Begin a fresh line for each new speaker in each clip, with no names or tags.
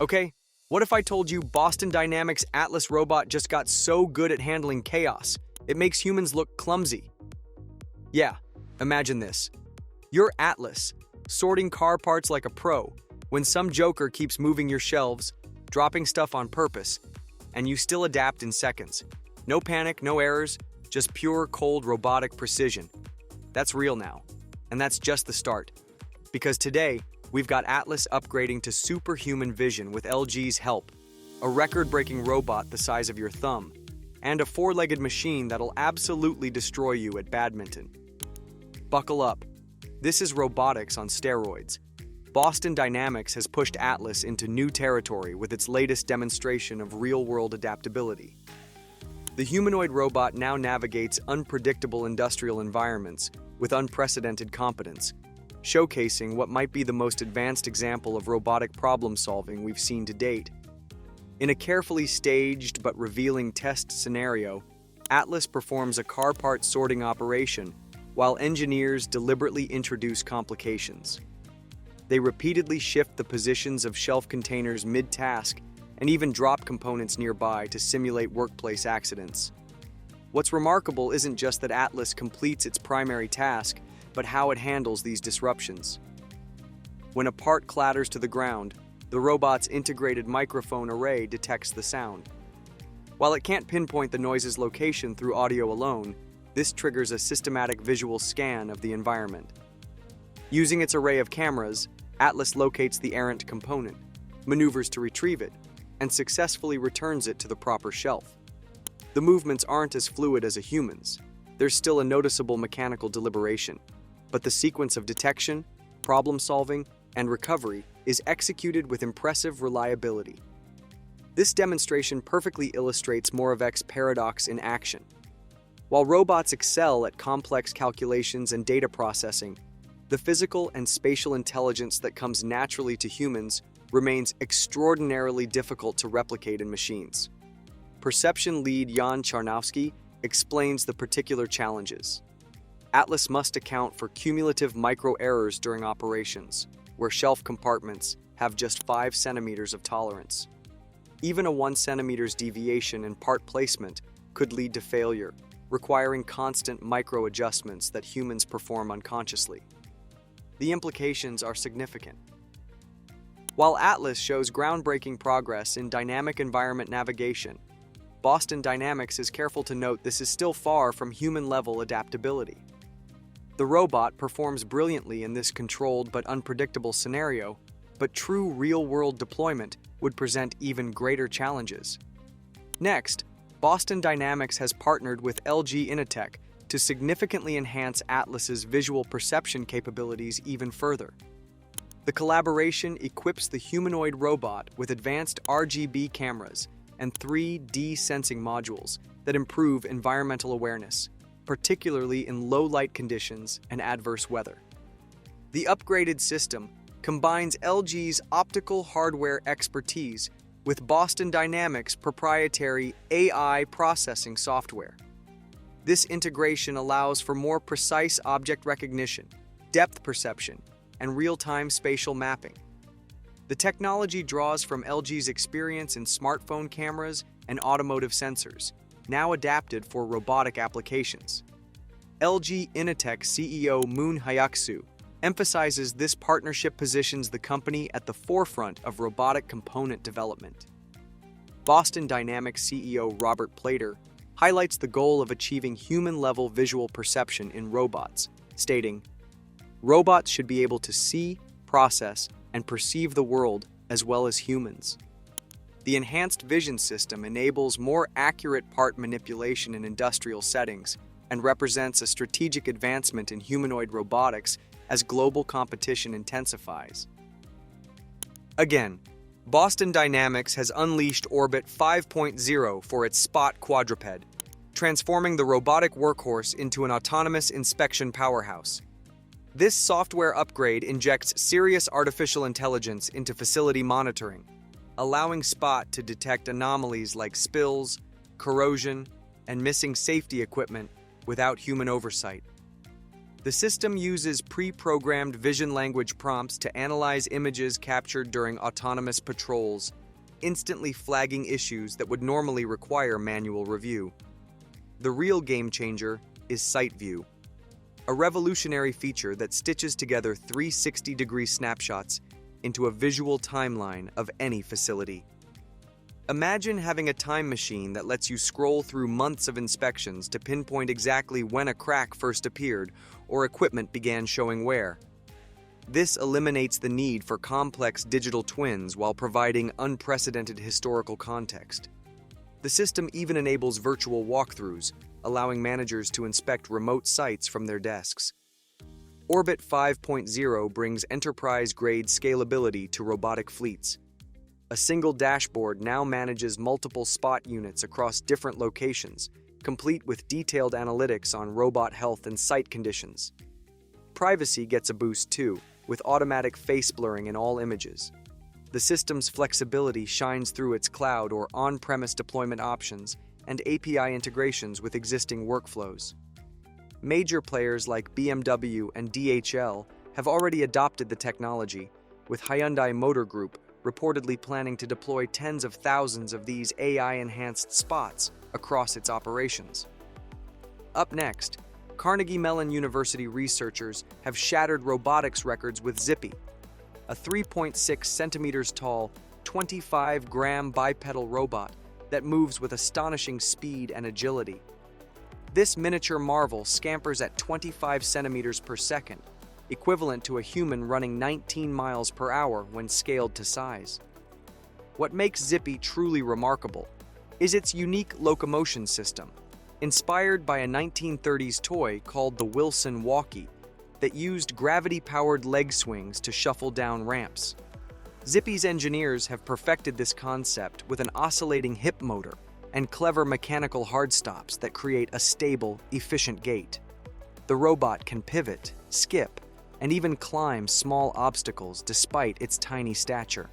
Okay, what if I told you Boston Dynamics' Atlas robot just got so good at handling chaos, it makes humans look clumsy? Yeah, imagine this. You're Atlas, sorting car parts like a pro, when some joker keeps moving your shelves, dropping stuff on purpose, and you still adapt in seconds. No panic, no errors, just pure, cold, robotic precision. That's real now, and that's just the start. Because today, we've got Atlas upgrading to superhuman vision with LG's help, a record-breaking robot the size of your thumb, and a four-legged machine that'll absolutely destroy you at badminton. Buckle up. This is robotics on steroids. Boston Dynamics has pushed Atlas into new territory with its latest demonstration of real-world adaptability. The humanoid robot now navigates unpredictable industrial environments with unprecedented competence, showcasing what might be the most advanced example of robotic problem-solving we've seen to date. In a carefully staged but revealing test scenario, Atlas performs a car part sorting operation while engineers deliberately introduce complications. They repeatedly shift the positions of shelf containers mid-task and even drop components nearby to simulate workplace accidents. What's remarkable isn't just that Atlas completes its primary task, but how it handles these disruptions. When a part clatters to the ground, the robot's integrated microphone array detects the sound. While it can't pinpoint the noise's location through audio alone, this triggers a systematic visual scan of the environment. Using its array of cameras, Atlas locates the errant component, maneuvers to retrieve it, and successfully returns it to the proper shelf. The movements aren't as fluid as a human's. There's still a noticeable mechanical deliberation, but the sequence of detection, problem-solving, and recovery is executed with impressive reliability. This demonstration perfectly illustrates Moravec's paradox in action. While robots excel at complex calculations and data processing, the physical and spatial intelligence that comes naturally to humans remains extraordinarily difficult to replicate in machines. Perception lead Jan Charnowski explains the particular challenges. Atlas must account for cumulative micro-errors during operations, where shelf compartments have just 5 centimeters of tolerance. Even a 1 centimeter's deviation in part placement could lead to failure, requiring constant micro-adjustments that humans perform unconsciously. The implications are significant. While Atlas shows groundbreaking progress in dynamic environment navigation, Boston Dynamics is careful to note this is still far from human-level adaptability. The robot performs brilliantly in this controlled but unpredictable scenario, but true real-world deployment would present even greater challenges. Next, Boston Dynamics has partnered with LG Innotek to significantly enhance Atlas's visual perception capabilities even further. The collaboration equips the humanoid robot with advanced RGB cameras and 3D sensing modules that improve environmental awareness, particularly in low-light conditions and adverse weather. The upgraded system combines LG's optical hardware expertise with Boston Dynamics' proprietary AI processing software. This integration allows for more precise object recognition, depth perception, and real-time spatial mapping. The technology draws from LG's experience in smartphone cameras and automotive sensors, now adapted for robotic applications. LG Innotek CEO Moon Hyaksu emphasizes this partnership positions the company at the forefront of robotic component development. Boston Dynamics CEO Robert Plater highlights the goal of achieving human-level visual perception in robots, stating, "Robots should be able to see, process, and perceive the world as well as humans." The enhanced vision system enables more accurate part manipulation in industrial settings and represents a strategic advancement in humanoid robotics as global competition intensifies. Again, Boston Dynamics has unleashed Orbit 5.0 for its Spot quadruped, transforming the robotic workhorse into an autonomous inspection powerhouse. This software upgrade injects serious artificial intelligence into facility monitoring, allowing Spot to detect anomalies like spills, corrosion, and missing safety equipment without human oversight. The system uses pre-programmed vision language prompts to analyze images captured during autonomous patrols, instantly flagging issues that would normally require manual review. The real game changer is Sight View, a revolutionary feature that stitches together 360-degree snapshots into a visual timeline of any facility. Imagine having a time machine that lets you scroll through months of inspections to pinpoint exactly when a crack first appeared or equipment began showing wear. This eliminates the need for complex digital twins while providing unprecedented historical context. The system even enables virtual walkthroughs, allowing managers to inspect remote sites from their desks. Orbit 5.0 brings enterprise-grade scalability to robotic fleets. A single dashboard now manages multiple spot units across different locations, complete with detailed analytics on robot health and site conditions. Privacy gets a boost too, with automatic face blurring in all images. The system's flexibility shines through its cloud or on-premise deployment options and API integrations with existing workflows. Major players like BMW and DHL have already adopted the technology, with Hyundai Motor Group reportedly planning to deploy tens of thousands of these AI-enhanced spots across its operations. Up next, Carnegie Mellon University researchers have shattered robotics records with Zippy, a 3.6 centimeters tall, 25-gram bipedal robot that moves with astonishing speed and agility. This miniature marvel scampers at 25 centimeters per second, equivalent to a human running 19 miles per hour when scaled to size. What makes Zippy truly remarkable is its unique locomotion system, inspired by a 1930s toy called the Wilson Walkie that used gravity-powered leg swings to shuffle down ramps. Zippy's engineers have perfected this concept with an oscillating hip motor and clever mechanical hard stops that create a stable, efficient gait. The robot can pivot, skip, and even climb small obstacles despite its tiny stature.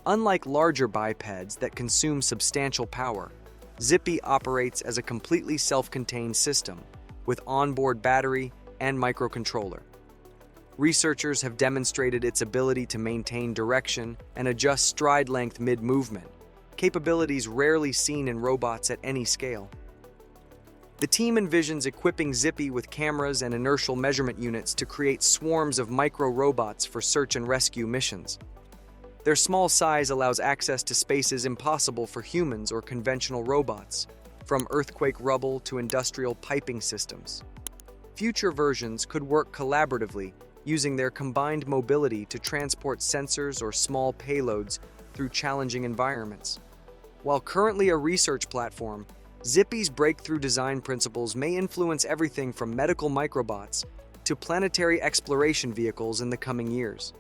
Unlike larger bipeds that consume substantial power, Zippy operates as a completely self-contained system with onboard battery and microcontroller. Researchers have demonstrated its ability to maintain direction and adjust stride length mid-movement, capabilities rarely seen in robots at any scale. The team envisions equipping Zippy with cameras and inertial measurement units to create swarms of micro-robots for search and rescue missions. Their small size allows access to spaces impossible for humans or conventional robots, from earthquake rubble to industrial piping systems. Future versions could work collaboratively, using their combined mobility to transport sensors or small payloads through challenging environments. While currently a research platform, Zippy's breakthrough design principles may influence everything from medical microbots to planetary exploration vehicles in the coming years.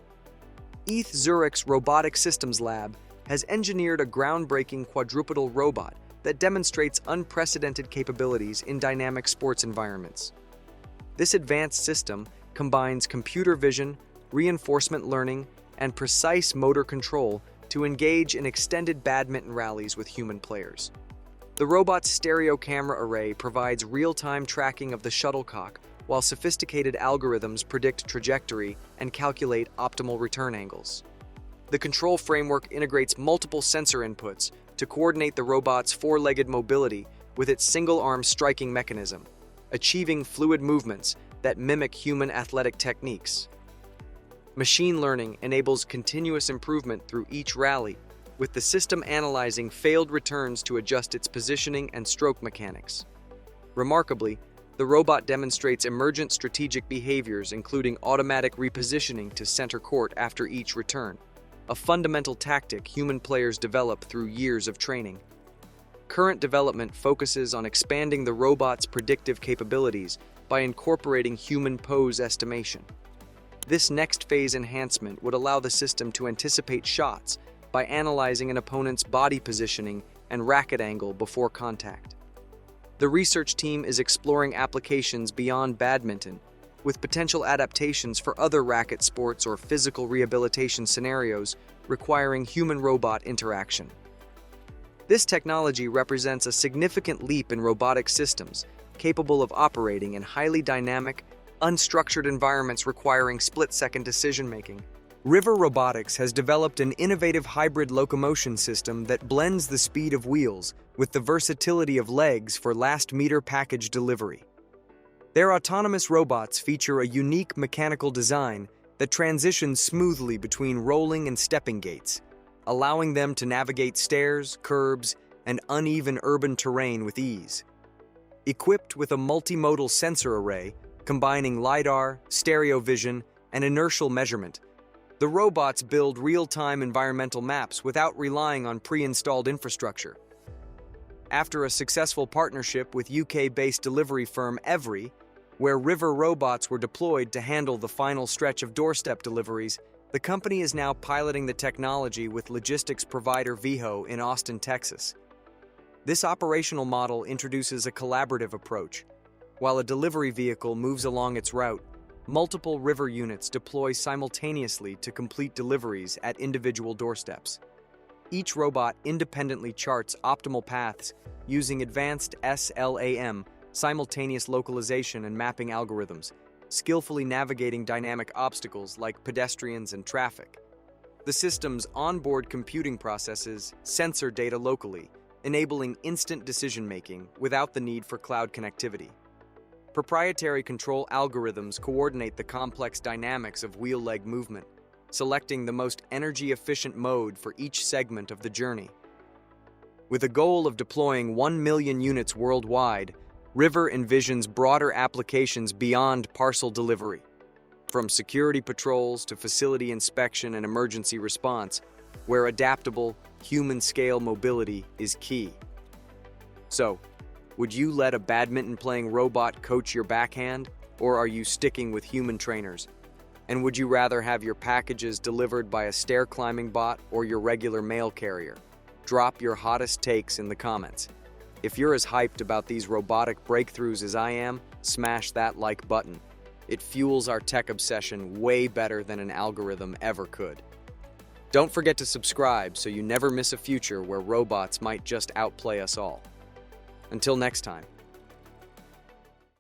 ETH Zurich's Robotic Systems Lab has engineered a groundbreaking quadrupedal robot that demonstrates unprecedented capabilities in dynamic sports environments. This advanced system combines computer vision, reinforcement learning, and precise motor control to engage in extended badminton rallies with human players. The robot's stereo camera array provides real-time tracking of the shuttlecock, while sophisticated algorithms predict trajectory and calculate optimal return angles. The control framework integrates multiple sensor inputs to coordinate the robot's four-legged mobility with its single-arm striking mechanism, achieving fluid movements that mimic human athletic techniques. Machine learning enables continuous improvement through each rally, with the system analyzing failed returns to adjust its positioning and stroke mechanics. Remarkably, the robot demonstrates emergent strategic behaviors including automatic repositioning to center court after each return, a fundamental tactic human players develop through years of training. Current development focuses on expanding the robot's predictive capabilities by incorporating human pose estimation. This next phase enhancement would allow the system to anticipate shots by analyzing an opponent's body positioning and racket angle before contact. The research team is exploring applications beyond badminton, with potential adaptations for other racket sports or physical rehabilitation scenarios requiring human-robot interaction. This technology represents a significant leap in robotic systems, capable of operating in highly dynamic, unstructured environments requiring split-second decision-making. RIVR Robotics has developed an innovative hybrid locomotion system that blends the speed of wheels with the versatility of legs for last-meter package delivery. Their autonomous robots feature a unique mechanical design that transitions smoothly between rolling and stepping gates, allowing them to navigate stairs, curbs, and uneven urban terrain with ease. Equipped with a multimodal sensor array combining LiDAR, stereo vision, and inertial measurement, the robots build real-time environmental maps without relying on pre-installed infrastructure. After a successful partnership with UK-based delivery firm Every, where RIVR robots were deployed to handle the final stretch of doorstep deliveries, the company is now piloting the technology with logistics provider Veho in Austin, Texas. This operational model introduces a collaborative approach. While a delivery vehicle moves along its route, multiple RIVR units deploy simultaneously to complete deliveries at individual doorsteps. Each robot independently charts optimal paths using advanced SLAM, simultaneous localization and mapping algorithms, skillfully navigating dynamic obstacles like pedestrians and traffic. The system's onboard computing processes sensor data locally, enabling instant decision-making without the need for cloud connectivity. Proprietary control algorithms coordinate the complex dynamics of wheel-leg movement, selecting the most energy-efficient mode for each segment of the journey. With a goal of deploying 1 million units worldwide, RIVR envisions broader applications beyond parcel delivery. From security patrols to facility inspection and emergency response, where adaptable, human-scale mobility is key. So, would you let a badminton-playing robot coach your backhand, or are you sticking with human trainers? And would you rather have your packages delivered by a stair-climbing bot or your regular mail carrier? Drop your hottest takes in the comments. If you're as hyped about these robotic breakthroughs as I am, smash that like button. It fuels our tech obsession way better than an algorithm ever could. Don't forget to subscribe so you never miss a future where robots might just outplay us all. Until next time.